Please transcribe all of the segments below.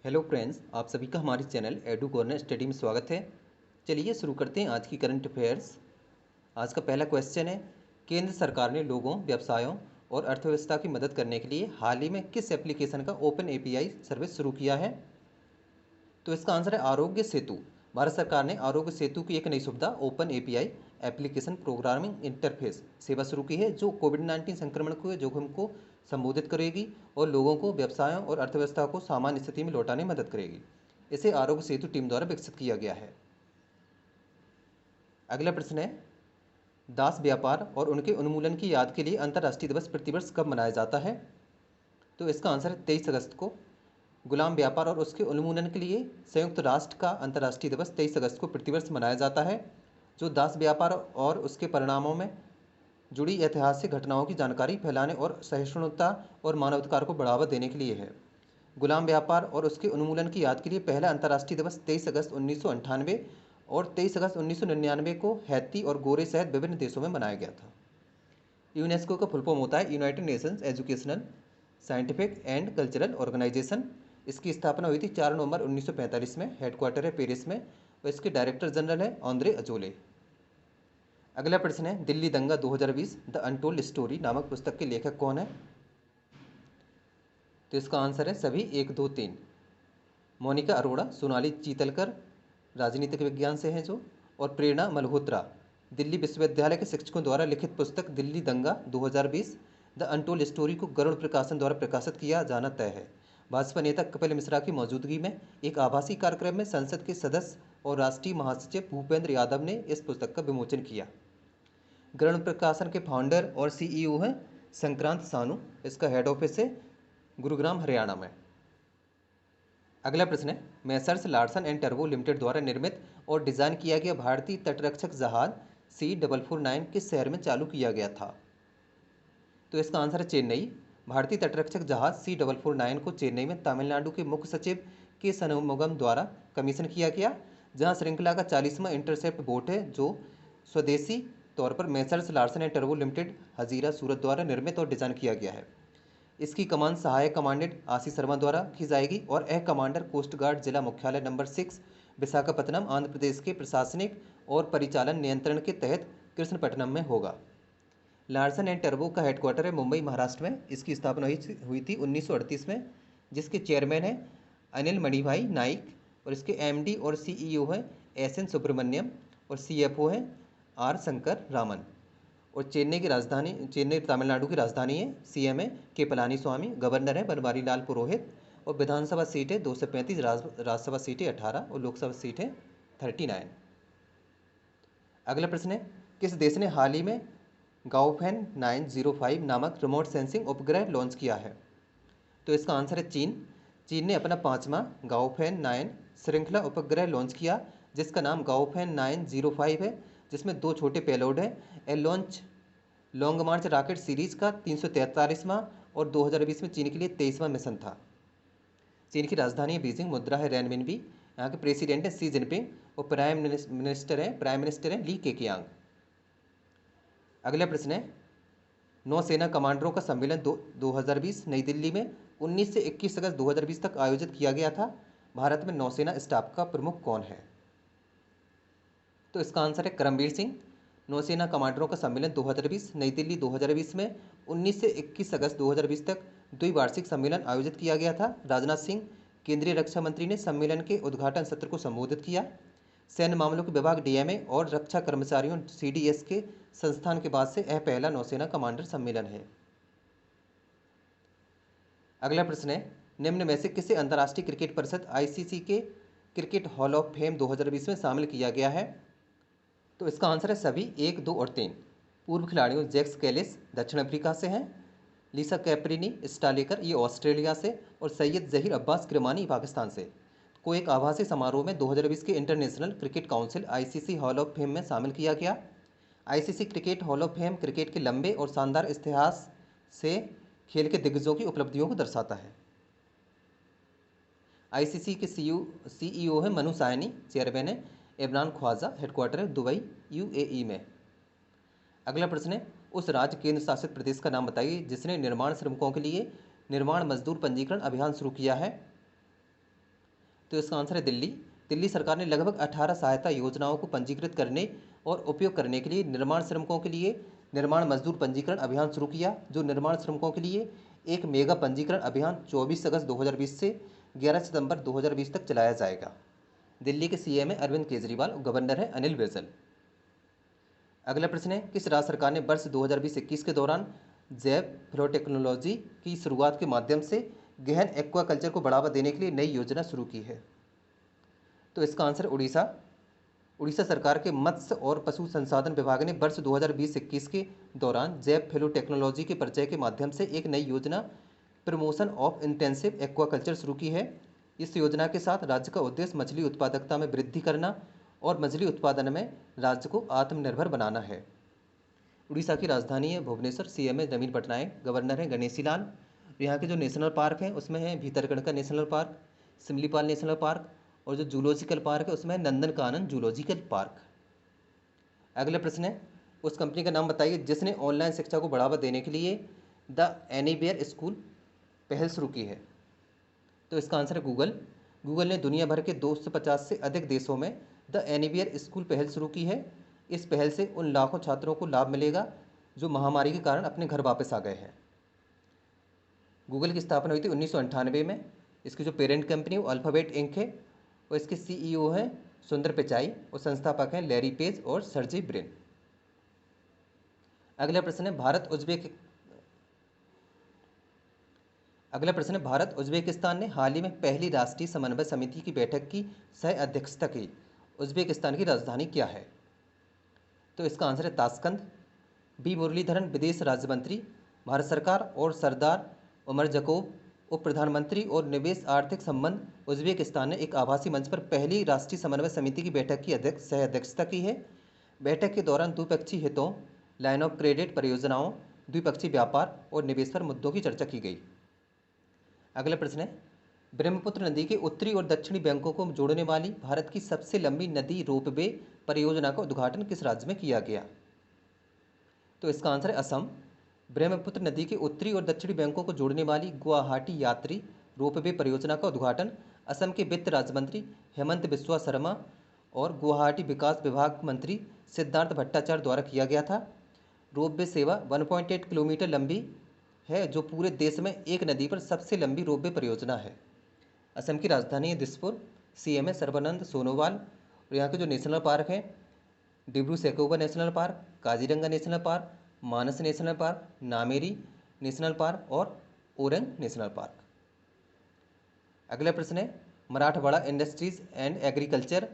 Hello friends, आप सभी का हमारे चैनल एडू कॉर्नर स्टडी में स्वागत है। चलिए शुरू करते हैं आज की करंट अफेयर्स। आज का पहला क्वेश्चन है, केंद्र सरकार ने लोगों, व्यवसायों और अर्थव्यवस्था की मदद करने के लिए हाल ही में किस एप्लीकेशन का ओपन एपीआई सर्विस शुरू किया है? तो इसका आंसर है आरोग्य सेतु। भारत सरकार ने आरोग्य सेतु की एक नई सुविधा open API application programming interface सेवा शुरू की है, जो कोविड-19 संक्रमण के जोखिम को संबोधित करेगी और लोगों को, व्यवसायों और अर्थव्यवस्था को सामान्य स्थिति में लौटाने में मदद करेगी। इसे आरोग्य सेतु टीम द्वारा विकसित किया गया है। अगला प्रश्न है, दास व्यापार और उनके उन्मूलन की याद के लिए अंतर्राष्ट्रीय दिवस प्रतिवर्ष कब मनाया जाता है? तो इसका आंसर है 23 अगस्त को। गुलाम व्यापार और उसके उन्मूलन के लिए संयुक्त राष्ट्र का अंतर्राष्ट्रीय दिवस 23 अगस्त को प्रतिवर्ष मनाया जाता है, जो दास व्यापार और उसके परिणामों में जुड़ी ऐतिहासिक घटनाओं की जानकारी फैलाने और सहिष्णुता और मानवाधिकार को बढ़ावा देने के लिए है। गुलाम व्यापार और उसके उन्मूलन की याद के लिए पहला अंतर्राष्ट्रीय दिवस 23 अगस्त 1998 और 23 अगस्त 1999 को हैती और गोरे सहित विभिन्न देशों में मनाया गया था। यूनेस्को का फुल फॉर्म होता है United Nations Educational, Scientific and Cultural Organization. इसकी स्थापना हुई थी 4 नवंबर 1945 में। हेडक्वार्टर है पेरिस में और इसके डायरेक्टर जनरल है ऑन्द्रे अजोले। अगला प्रश्न है, दिल्ली दंगा 2020 द अनटोल्ड स्टोरी नामक पुस्तक के लेखक कौन है? तो इसका आंसर है सभी 1, 2, 3। मोनिका अरोड़ा, सोनाली चीतलकर राजनीतिक विज्ञान से हैं जो, और प्रेरणा मल्होत्रा दिल्ली विश्वविद्यालय के शिक्षकों द्वारा लिखित पुस्तक दिल्ली दंगा 2020 द अनटोल्ड स्टोरी को गरुड़ प्रकाशन द्वारा प्रकाशित किया जाना तय है। भाजपा नेता कपिल मिश्रा की मौजूदगी में एक आभासी कार्यक्रम में संसद के सदस्य और राष्ट्रीय महासचिव भूपेंद्र यादव ने इस पुस्तक का विमोचन किया। गरुड़ प्रकाशन के फाउंडर और सीईओ हैं संक्रांत सानू। इसका हेड ऑफिस है गुरुग्राम, हरियाणा में। अगला प्रश्न है, मैसर्स लार्सन एंड टर्बो लिमिटेड द्वारा निर्मित और डिजाइन किया गया भारतीय तटरक्षक जहाज C449 किस शहर में चालू किया गया था? तो इसका आंसर है चेन्नई। भारतीय तटरक्षक जहाज C449 को चेन्नई में तमिलनाडु के मुख्य सचिव के सनमुगम द्वारा कमीशन किया गया, जहां श्रृंखला का 40वां इंटरसेप्ट बोट है, जो स्वदेशी तौर पर मैसर्स लार्सन एंड टर्बो लिमिटेड, हजीरा, सूरत द्वारा निर्मित और डिजाइन किया गया है। इसकी कमान सहायक कमांडेंट आशीष शर्मा द्वारा की जाएगी और यह कमांडर कोस्ट गार्ड जिला मुख्यालय नंबर 6 विशाखापत्तनम, आंध्र प्रदेश के प्रशासनिक और परिचालन नियंत्रण के तहत कृष्णपट्टनम में होगा। लार्सन एंड टर्बो का हेडक्वार्टर है मुंबई, महाराष्ट्र में। इसकी स्थापना हुई थी 1938 में, जिसके चेयरमैन हैं अनिल मणिभाई नाइक और इसके एमडी और सीईओ हैं SN सुब्रमण्यम और CFO हैं R शंकर रामन। और चेन्नई तमिलनाडु की राजधानी है। CM है के पलानीस्वामी, गवर्नर है बनवारी लाल पुरोहित और विधानसभा सीट है 235, राज्यसभा सीट है 18 और लोकसभा सीट है 39। अगला प्रश्न है, किस देश ने हाल ही में गाओफेन 905 नामक रिमोट सेंसिंग उपग्रह लॉन्च किया है? तो इसका आंसर है चीन। चीन ने अपना 5वां गाओफेन 9 श्रृंखला उपग्रह लॉन्च किया, जिसका नाम गाओफेन 905 है, जिसमें 2 छोटे पेलोड हैं। यह लॉन्च लॉन्ग मार्च रॉकेट सीरीज का 343वां और 2020 में चीन के लिए 23वां मिशन था। चीन की राजधानी है बीजिंग, मुद्रा है रेनमिनबी। यहाँ के प्रेसिडेंट है शी जिनपिंग और प्राइम मिनिस्टर हैं ली केकियांग। अगला प्रश्न है, नौसेना कमांडरों का सम्मेलन 2020 नई दिल्ली में 19 से 21 अगस्त 2020 तक आयोजित किया गया था। भारत में नौसेना स्टाफ का प्रमुख कौन है? तो इसका आंसर है करमबीर सिंह। नौसेना कमांडरों का सम्मेलन 2020 नई दिल्ली 2020 में 19 से 21 अगस्त 2020 तक द्विवार्षिक सम्मेलन आयोजित किया गया था। राजनाथ सिंह केंद्रीय रक्षा मंत्री ने सम्मेलन के उद्घाटन सत्र को संबोधित किया। सैन्य मामलों के विभाग DMA और रक्षा कर्मचारियों CDS के संस्थान के बाद से यह पहला नौसेना कमांडर सम्मेलन है। अगला प्रश्न है, निम्न में से किसे अंतर्राष्ट्रीय क्रिकेट परिषद ICC के क्रिकेट हॉल ऑफ फेम 2020 में शामिल किया गया है? तो इसका आंसर है सभी 1, 2 और 3। पूर्व खिलाड़ियों जैक्स कैलिस दक्षिण अफ्रीका से हैं, लिसा कैप्रिनी स्टालेकर ये ऑस्ट्रेलिया से और सैयद जहीर अब्बास किरमानी पाकिस्तान से को एक आभासी समारोह में 2020 के international cricket council ICC hall of fame में शामिल किया गया। ICC cricket hall of fame cricket के लंबे और शानदार इतिहास से खेल के दिग्गजों की उपलब्धियों को दर्शाता है। ICC के CEO है मनु सायनी, चेयरमैन है इमरान ख्वाजा, हेडक्वार्टर है दुबई, UAE में। अगला प्रश्न है, उस राज्य केंद्र शासित प्रदेश का नाम बताइए जिसने निर्माण श्रमिकों के लिए निर्माण मजदूर पंजीकरण अभियान शुरू किया है। तो इसका आंसर है दिल्ली। दिल्ली सरकार ने लगभग 18 सहायता योजनाओं को पंजीकृत करने और उपयोग करने के लिए निर्माण श्रमिकों के लिए निर्माण मजदूर पंजीकरण अभियान शुरू किया, जो निर्माण श्रमिकों के लिए एक मेगा पंजीकरण अभियान 24 अगस्त 2020 से 11 सितंबर 2020 तक चलाया जाएगा। दिल्ली के सीएम है अरविंद केजरीवाल और गवर्नर है अनिल बैजल। अगला प्रश्न है, किस राज्य सरकार ने वर्ष 2020-21 के दौरान जैव फ्लोटेक्नोलॉजी की शुरुआत के माध्यम से गहन एक्वाकल्चर को बढ़ावा देने के लिए नई योजना शुरू की है? तो इसका आंसर उड़ीसा। उड़ीसा सरकार के मत्स्य और पशु संसाधन विभाग ने वर्ष 2020-21 के दौरान जैव फ्लो टेक्नोलॉजी के परिचय के माध्यम से एक नई योजना प्रमोशन ऑफ इंटेंसिव एक्वाकल्चर शुरू की है। इस योजना के साथ राज्य का उद्देश्य मछली उत्पादकता में वृद्धि करना और मछली उत्पादन में राज्य को आत्मनिर्भर बनाना है। उड़ीसा की राजधानी है भुवनेश्वर, सीएम है नवीन पटनायक, गवर्नर है गणेशी लाल। यहाँ के जो नेशनल पार्क हैं उसमें है Bhitarkanika national park, Similipal national park, और जो जूलॉजिकल पार्क है उसमें है नंदनकानन जूलॉजिकल पार्क। अगला प्रश्न है, उस कंपनी का नाम बताइए जिसने ऑनलाइन शिक्षा को बढ़ावा देने के लिए द एनीवेयर स्कूल पहल शुरू की है? तो इसका आंसर है गूगल। गूगल ने दुनिया भर के 250 से अधिक देशों में द एनीवेयर स्कूल पहल शुरू की है। इस पहल से उन लाखों छात्रों को लाभ मिलेगा जो महामारी के कारण अपने घर वापस आ गए हैं। गूगल की स्थापना हुई थी 1998 में। इसकी जो पेरेंट कंपनी वो अल्फ़ाबेट इंक है और इसके सीईओ हैं सुंदर पिचाई और संस्थापक हैं लैरी पेज और सर्जी ब्रिन। अगला प्रश्न है, भारत उज्बेकिस्तान ने हाल ही में पहली राष्ट्रीय समन्वय समिति की बैठक की सह अध्यक्षता की। उज्बेकिस्तान की राजधानी क्या है? तो इसका आंसर है ताशकंद। बी मुरलीधरन विदेश राज्य मंत्री भारत सरकार और सरदार उमरजकोव उप प्रधानमंत्री और निवेश आर्थिक संबंध उज्बेकिस्तान ने एक आभासी मंच पर पहली राष्ट्रीय समन्वय समिति की बैठक की सह अध्यक्षता की है। बैठक के दौरान द्विपक्षीय हितों, लाइन ऑफ क्रेडिट परियोजनाओं, द्विपक्षीय व्यापार और निवेश पर मुद्दों की चर्चा की गई। अगला प्रश्न है, ब्रह्मपुत्र नदी के उत्तरी और दक्षिणी बैंकों को जोड़ने वाली भारत की सबसे लंबी नदी रोपवे परियोजना का उद्घाटन किस राज्य में किया गया? तो इसका आंसर है असम। ब्रह्मपुत्र नदी के उत्तरी और दक्षिणी बैंकों को जोड़ने वाली गुवाहाटी यात्री रोपवे परियोजना का उद्घाटन असम के वित्त राज्य मंत्री हेमंत बिस्वा शर्मा और गुवाहाटी विकास विभाग मंत्री सिद्धार्थ भट्टाचार्य द्वारा किया गया था। रोपवे सेवा 1.8 किलोमीटर लंबी है, जो पूरे देश में एक नदी पर सबसे लंबी रोपवे परियोजना है। असम की राजधानी है दिसपुर, सीएम है सर्बानंद सोनोवाल। और यहाँ के जो नेशनल पार्क हैं Dibru Saikhowa national park, Kaziranga national park, Manas national park, Nameri national park और ओरंग नेशनल पार्क। अगला प्रश्न है, मराठवाड़ा इंडस्ट्रीज एंड एग्रीकल्चर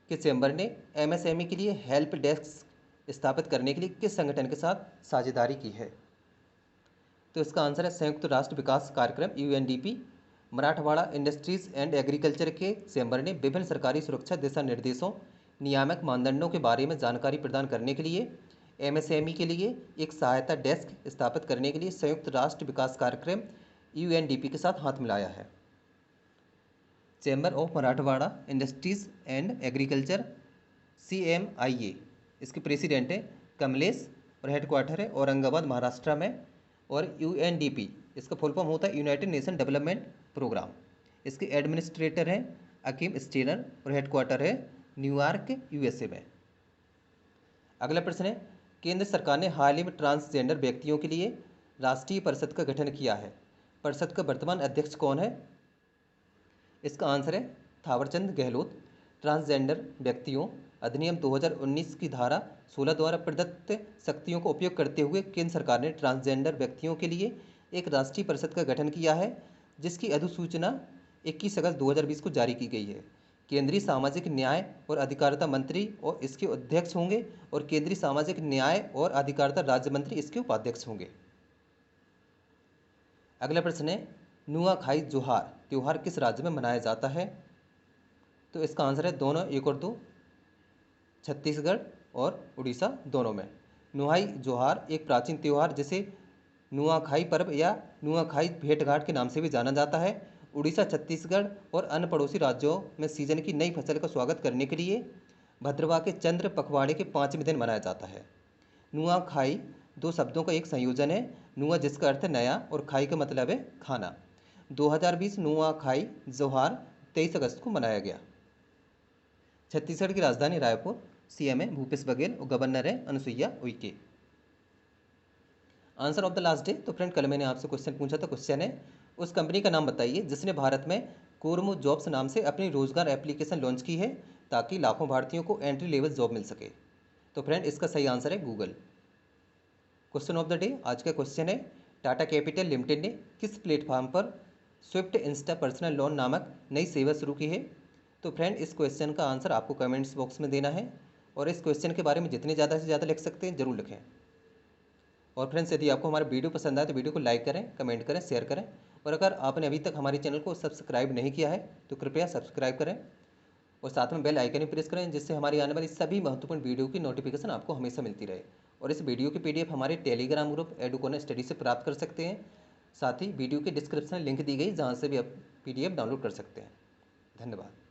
के चैम्बर ने एमएसएमई के लिए हेल्प डेस्क स्थापित करने के लिए किस संगठन के साथ साझेदारी की है? तो इसका आंसर है संयुक्त राष्ट्र विकास कार्यक्रम UNDP. Marathwada industries and agriculture के चैम्बर ने विभिन्न सरकारी सुरक्षा दिशा निर्देशों, नियामक मानदंडों के बारे में जानकारी प्रदान करने के लिए एमएसएमई के लिए एक सहायता डेस्क स्थापित करने के लिए संयुक्त राष्ट्र विकास कार्यक्रम यूएनडीपी के साथ हाथ मिलाया है। Chamber of Marathwada industries and agriculture CMIA, इसके प्रेसिडेंट है कमलेश और हेडक्वार्टर है औरंगाबाद महाराष्ट्र में। और UNDP इसका फुल फॉर्म होता है यूनाइटेड नेशन डेवलपमेंट प्रोग्राम। इसके एडमिनिस्ट्रेटर हैं अकीम स्टेनर और हेडक्वार्टर है न्यूयॉर्क USA में। अगला प्रश्न है, केंद्र सरकार ने हाल ही में ट्रांसजेंडर व्यक्तियों के लिए राष्ट्रीय परिषद का गठन किया है। परिषद का वर्तमान अध्यक्ष कौन है? इसका आंसर है थावरचंद गहलोत। ट्रांसजेंडर व्यक्तियों अधिनियम 2019 की धारा 16 द्वारा प्रदत्त शक्तियों का उपयोग करते हुए केंद्र सरकार ने ट्रांसजेंडर व्यक्तियों के लिए एक राष्ट्रीय परिषद का गठन किया है, जिसकी अधिसूचना 21 अगस्त 2020 को जारी की गई है। केंद्रीय सामाजिक न्याय और अधिकारिता मंत्री और इसके अध्यक्ष होंगे और केंद्रीय सामाजिक न्याय और अधिकारिता राज्य मंत्री इसके उपाध्यक्ष होंगे। अगला प्रश्न है, नुआखाई जोहार त्योहार किस राज्य में मनाया जाता है? तो इसका आंसर है दोनों, 1 और 2, छत्तीसगढ़ और उड़ीसा दोनों में। नुआई जोहार एक प्राचीन त्यौहार जिसे नुआखाई पर्व या नुआखाई भेंटघाट के नाम से भी जाना जाता है। उड़ीसा, छत्तीसगढ़ और अन्य पड़ोसी राज्यों में सीजन की नई फसल का स्वागत करने के लिए भद्रवा के चंद्र पखवाड़े के 5वें दिन मनाया जाता है। नुआखाई 2 शब्दों का एक संयोजन है, नुआ जिसका अर्थ है नया और खाई का मतलब है खाना। 2020 नुआखाई जोहार 23 अगस्त को मनाया गया। छत्तीसगढ़ की राजधानी रायपुर, सीएम है भूपेश बघेल और गवर्नर है Anusuiya Uikey. Answer of the last day. तो फ्रेंड कल मैंने आपसे क्वेश्चन पूछा था, क्वेश्चन है उस कंपनी का नाम बताइए जिसने भारत में कोरमो जॉब्स नाम से अपनी रोजगार एप्लीकेशन लॉन्च की है ताकि लाखों भारतीयों को एंट्री लेवल जॉब मिल सके। तो फ्रेंड इसका सही आंसर है Google. Question of the day आज का क्वेश्चन है टाटा कैपिटल लिमिटेड ने किस प्लेटफॉर्म पर स्विफ्ट इंस्टा पर्सनल लोन नामक नई सेवा शुरू की है। तो फ्रेंड इस क्वेश्चन का आंसर आपको कमेंट्स बॉक्स में देना है और इस क्वेश्चन के बारे में जितने ज़्यादा से ज़्यादा लिख सकते हैं जरूर लिखें। और फ्रेंड्स यदि आपको हमारा वीडियो पसंद आए तो वीडियो को लाइक करें, कमेंट करें, शेयर करें और अगर आपने अभी तक हमारे चैनल को सब्सक्राइब नहीं किया है तो कृपया सब्सक्राइब करें और साथ में बेल आइकन भी प्रेस करें जिससे हमारी आने वाली सभी महत्वपूर्ण वीडियो की नोटिफिकेशन आपको हमेशा मिलती रहे। और इस वीडियो की पीडीएफ हमारे टेलीग्राम ग्रुप एडुकोना स्टडी से प्राप्त कर सकते हैं। साथ ही वीडियो के डिस्क्रिप्शन में लिंक दी गई जहाँ से भी आप पीडीएफ डाउनलोड कर सकते हैं। धन्यवाद।